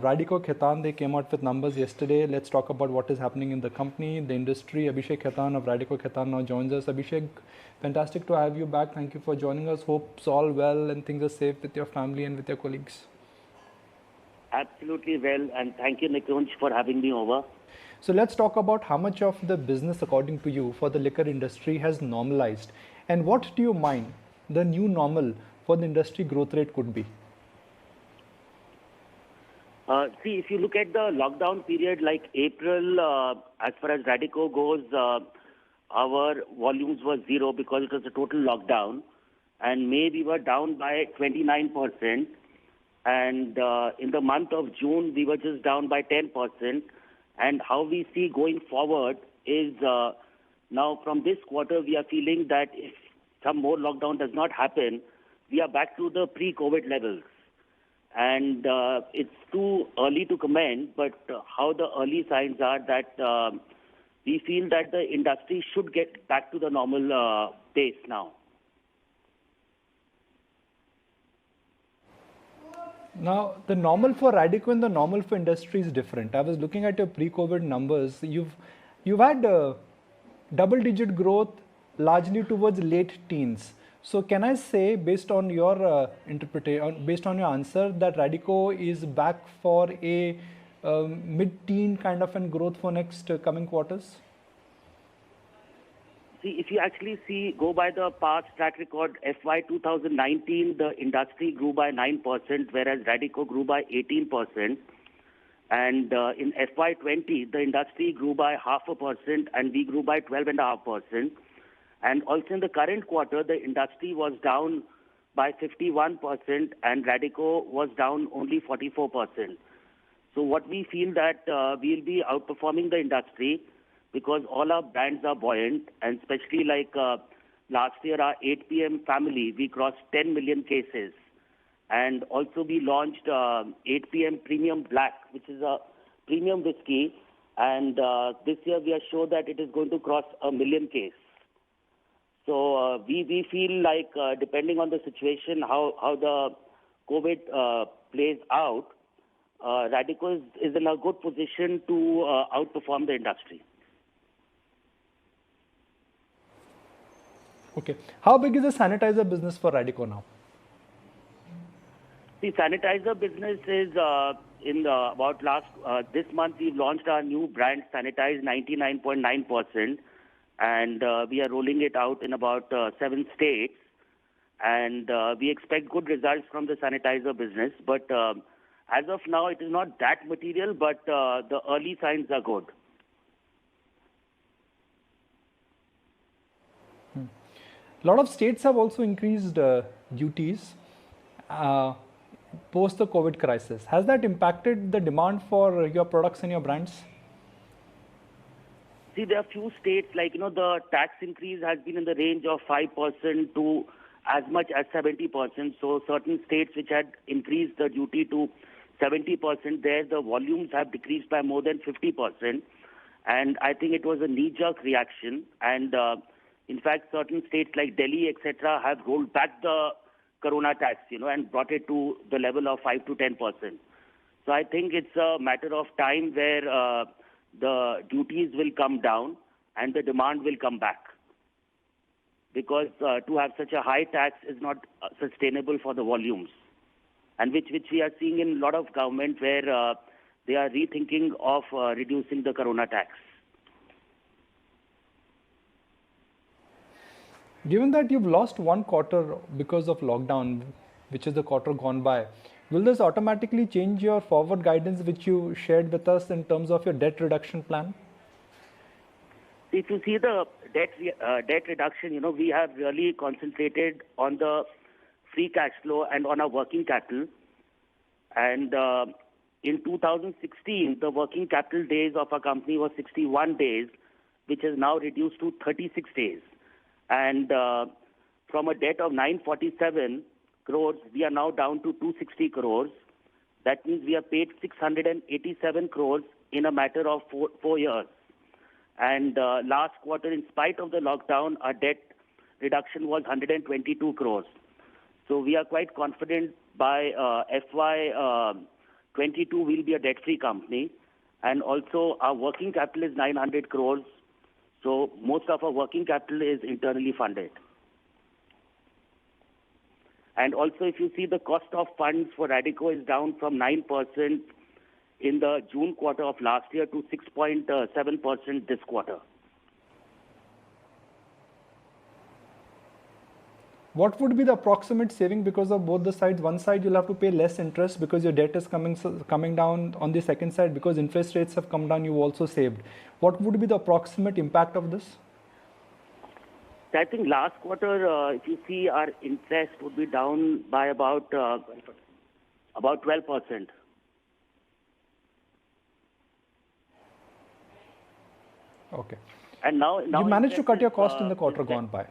Radico Khaitan, they came out with numbers yesterday. Let's talk about what is happening in the company, the industry. Abhishek Khaitan of Radico Khaitan now joins us. Abhishek, fantastic to have you back. Thank you for joining us. Hope's all well and things are safe with your family and with your colleagues. Absolutely well, and thank you, Nikunj, for having me over. So let's talk about how much of the business, according to you, for the liquor industry has normalized. And what do you mind the new normal for the industry growth rate could be? See, if you look at the lockdown period like April, as far as Radico goes, our volumes were zero because it was a total lockdown. And May, we were down by 29%. And in the month of June, we were just down by 10%. And how we see going forward is now from this quarter, we are feeling that if some more lockdown does not happen, we are back to the pre-COVID levels. And it's too early to comment, but how the early signs are that we feel that the industry should get back to the normal pace now. Now, the normal for Radico and the normal for industry is different. I was looking at your pre-COVID numbers. You've had double-digit growth largely towards late teens. So can I say, based on your interpretation, based on your answer, that Radico is back for a mid-teen kind of an growth for next coming quarters? See, if you actually go by the past track record, FY 2019, the industry grew by 9%, whereas Radico grew by 18%. And in FY 20, the industry grew by 0.5% and we grew by 12.5%. And also in the current quarter, the industry was down by 51% and Radico was down only 44%. So what we feel that we'll be outperforming the industry because all our brands are buoyant, and especially like last year, our 8 p.m. family, we crossed 10 million cases. And also we launched 8 p.m. Premium Black, which is a premium whiskey. And this year we are sure that it is going to cross 1 million cases. So we feel like depending on the situation, how the COVID plays out, Radico is in a good position to outperform the industry. Okay. How big is the sanitizer business for Radico now? The sanitizer business is about this month we've launched our new brand Sanitize 99.9%. And we are rolling it out in about 7 states. And we expect good results from the sanitizer business. But as of now, it is not that material, but the early signs are good. A lot of states have also increased duties post the COVID crisis. Has that impacted the demand for your products and your brands? See, there are few states like, the tax increase has been in the range of 5% to as much as 70%. So certain states which had increased the duty to 70%, there the volumes have decreased by more than 50%. And I think it was a knee-jerk reaction. And in fact, certain states like Delhi, etc., have rolled back the Corona tax, and brought it to the level of 5 to 10%. So I think it's a matter of time where the duties will come down and the demand will come back. Because to have such a high tax is not sustainable for the volumes. And which we are seeing in a lot of government where they are rethinking of reducing the Corona tax. Given that you've lost one quarter because of lockdown, which is the quarter gone by, will this automatically change your forward guidance which you shared with us in terms of your debt reduction plan? If you see the debt reduction, we have really concentrated on the free cash flow and on our working capital. And in 2016, the working capital days of our company was 61 days, which is now reduced to 36 days. And from a debt of 947 crores, we are now down to 260 crores. That means we have paid 687 crores in a matter of 4 years. And last quarter, in spite of the lockdown, our debt reduction was 122 crores. So we are quite confident by FY 22 we'll be a debt-free company. And also our working capital is 900 crores. So most of our working capital is internally funded. And also if you see the cost of funds for Radico is down from 9% in the June quarter of last year to 6.7% this quarter. What would be the approximate saving because of both the sides? One side you'll have to pay less interest because your debt is coming down. On the second side, because interest rates have come down, you also saved. What would be the approximate impact of this? I think last quarter, if you see, our interest would be down by about 12%. Okay. And now you managed to cut your cost in the quarter interest. gone by.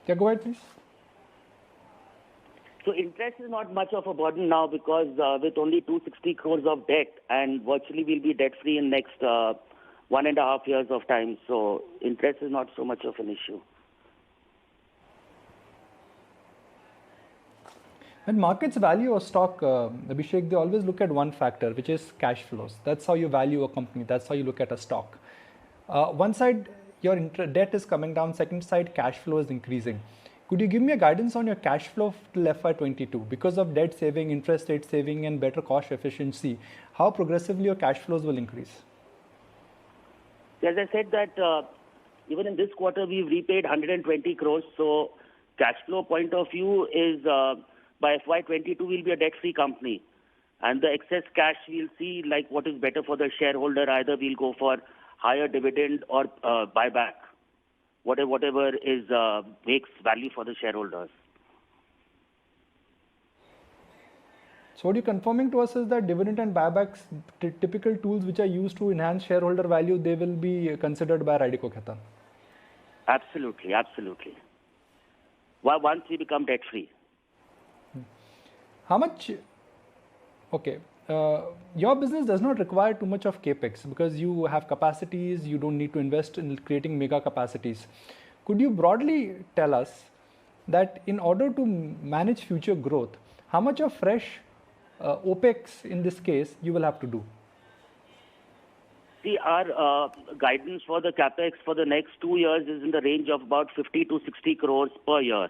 Yeah, go ahead, please. So interest is not much of a burden now because with only 260 crores of debt and virtually we'll be debt free in next 1.5 years of time. So interest is not so much of an issue. When markets value a stock, Abhishek, they always look at one factor, which is cash flows. That's how you value a company. That's how you look at a stock. One side, your debt is coming down. Second side, cash flow is increasing. Could you give me a guidance on your cash flow till FY22? Because of debt saving, interest rate saving, and better cost efficiency, how progressively your cash flows will increase? As I said that even in this quarter, we've repaid 120 crores. So cash flow point of view is by FY22, we'll be a debt-free company. And the excess cash, we'll see like what is better for the shareholder. Either we'll go for higher dividend or buyback. Whatever is makes value for the shareholders. So what you're confirming to us is that dividend and buybacks, typical tools which are used to enhance shareholder value, they will be considered by Radico Khaitan. Absolutely, absolutely. Once we become debt free. How much? Okay, your business does not require too much of capex because you have capacities. You don't need to invest in creating mega capacities. Could you broadly tell us that in order to manage future growth, how much of fresh OPEX in this case you will have to do? See, our guidance for the capex for the next 2 years is in the range of about 50 to 60 crores per year,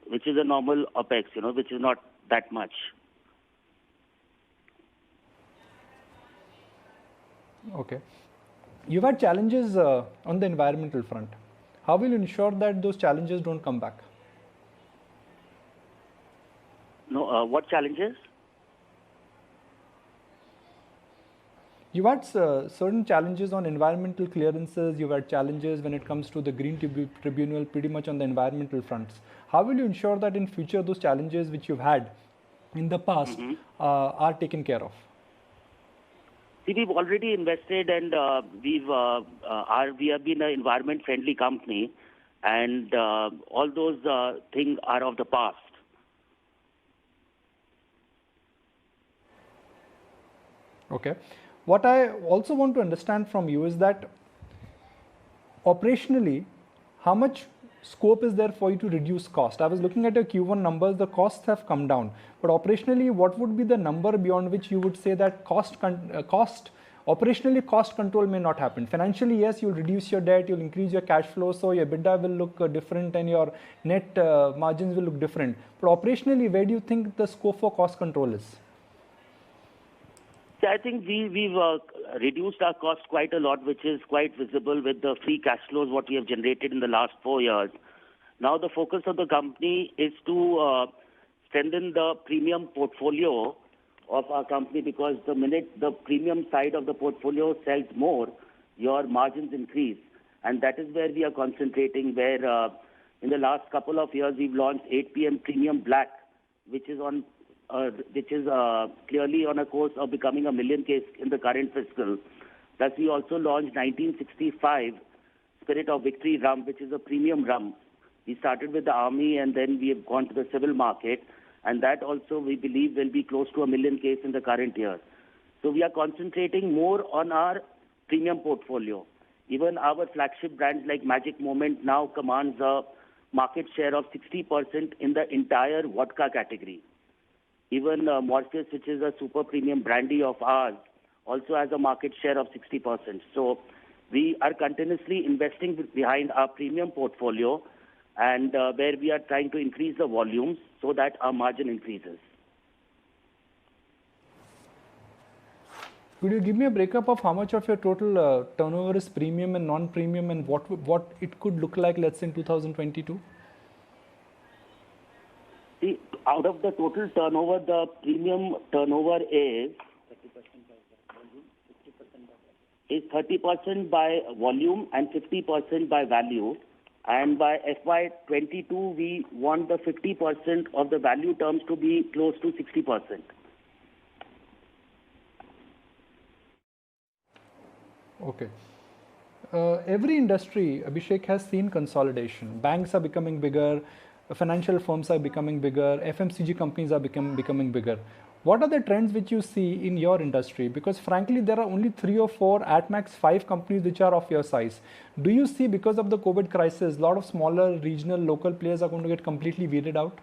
which is a normal OPEX, which is not that much. Okay. You've had challenges on the environmental front. How will you ensure that those challenges don't come back? No, what challenges? You've had certain challenges on environmental clearances. You've had challenges when it comes to the Green Tribunal, pretty much on the environmental fronts. How will you ensure that in future those challenges which you've had in the past are taken care of? See, we've already invested and we have been an environment-friendly company, and all those things are of the past. Okay. What I also want to understand from you is that operationally, how much scope is there for you to reduce cost? I was looking at your Q1 numbers, the costs have come down. But operationally, what would be the number beyond which you would say that operationally cost control may not happen? Financially, yes, you'll reduce your debt, you'll increase your cash flow, so your EBITDA will look different and your net margins will look different. But operationally, where do you think the scope for cost control is? I think we've reduced our cost quite a lot, which is quite visible with the free cash flows what we have generated in the last 4 years. Now the focus of the company is to strengthen the premium portfolio of our company, because the minute the premium side of the portfolio sells more, your margins increase. And that is where we are concentrating, where in the last couple of years we've launched 8 PM Premium Black, which is clearly on a course of becoming a million case in the current fiscal. Thus, we also launched 1965 Spirit of Victory Rum, which is a premium rum. We started with the army and then we have gone to the civil market, and that also we believe will be close to a million case in the current year. So we are concentrating more on our premium portfolio. Even our flagship brands like Magic Moment now commands a market share of 60% in the entire vodka category. Even Morpheus, which is a super premium brandy of ours, also has a market share of 60%. So we are continuously investing behind our premium portfolio, and where we are trying to increase the volumes so that our margin increases. Could you give me a breakup of how much of your total turnover is premium and non-premium, and what it could look like, let's say, in 2022? See, out of the total turnover, the premium turnover is 30% by volume and 50% by value. And by FY22, we want the 50% of the value terms to be close to 60%. Okay. Every industry, Abhishek, has seen consolidation. Banks are becoming bigger, financial firms are becoming bigger, FMCG companies are becoming bigger. What are the trends which you see in your industry? Because frankly, there are only 3 or 4, at max 5 companies which are of your size. Do you see, because of the COVID crisis, a lot of smaller, regional, local players are going to get completely weeded out?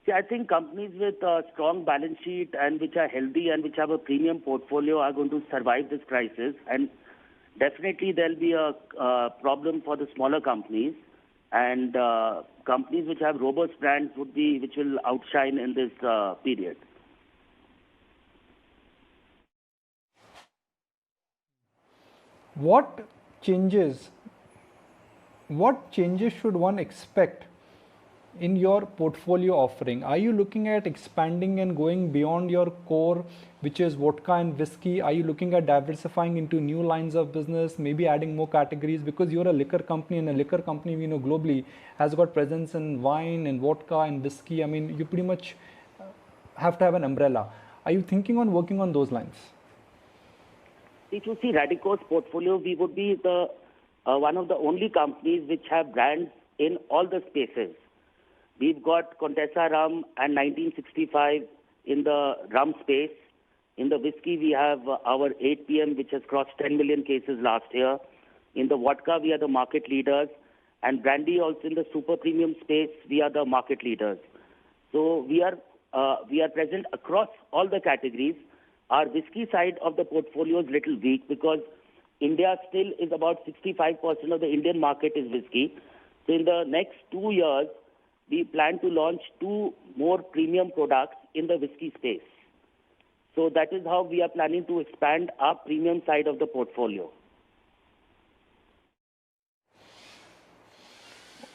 See, I think companies with a strong balance sheet and which are healthy and which have a premium portfolio are going to survive this crisis. And definitely there will be a problem for the smaller companies. And companies which have robust brands which will outshine in this period. What changes should one expect in your portfolio offering? Are you looking at expanding and going beyond your core, which is vodka and whiskey? Are you looking at diversifying into new lines of business, maybe adding more categories? Because you're a liquor company, and a liquor company, we know globally, has got presence in wine and vodka and whiskey. I mean, you pretty much have to have an umbrella. Are you thinking on working on those lines? If you see Radico's portfolio, we would be the one of the only companies which have brands in all the spaces. We've got Contessa Rum and 1965 in the rum space. In the whiskey, we have our 8 PM, which has crossed 10 million cases last year. In the vodka, we are the market leaders. And brandy also in the super premium space, we are the market leaders. So we are present across all the categories. Our whiskey side of the portfolio is little weak because India still is about 65% of the Indian market is whiskey. So in the next 2 years, we plan to launch 2 more premium products in the whiskey space. So that is how we are planning to expand our premium side of the portfolio.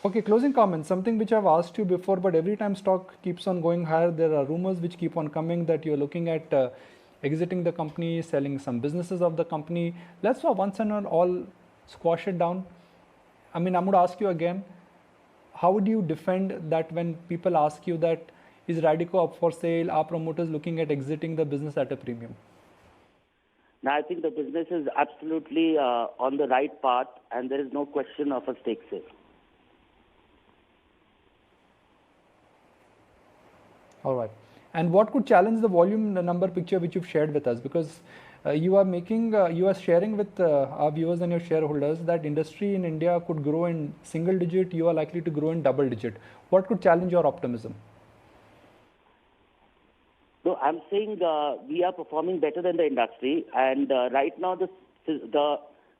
Okay, closing comments, something which I've asked you before, but every time stock keeps on going higher, there are rumors which keep on coming that you're looking at exiting the company, selling some businesses of the company. Let's for once and all squash it down. I mean, I'm going to ask you again, how would you defend that when people ask you that, is Radico up for sale? Are promoters looking at exiting the business at a premium? Now, I think the business is absolutely on the right path, and there is no question of a stake sale. All right. And what could challenge the volume number picture which you've shared with us? Because you are sharing with our viewers and your shareholders that industry in India could grow in single digit. You are likely to grow in double digit. What could challenge your optimism? No, I'm saying we are performing better than the industry, and right now the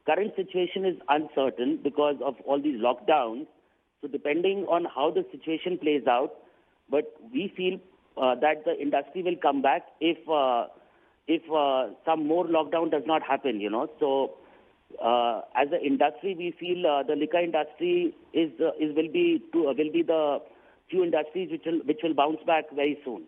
current situation is uncertain because of all these lockdowns. So depending on how the situation plays out, but we feel that the industry will come back if some more lockdown does not happen, So as an industry, we feel the liquor industry will be the few industries which will bounce back very soon.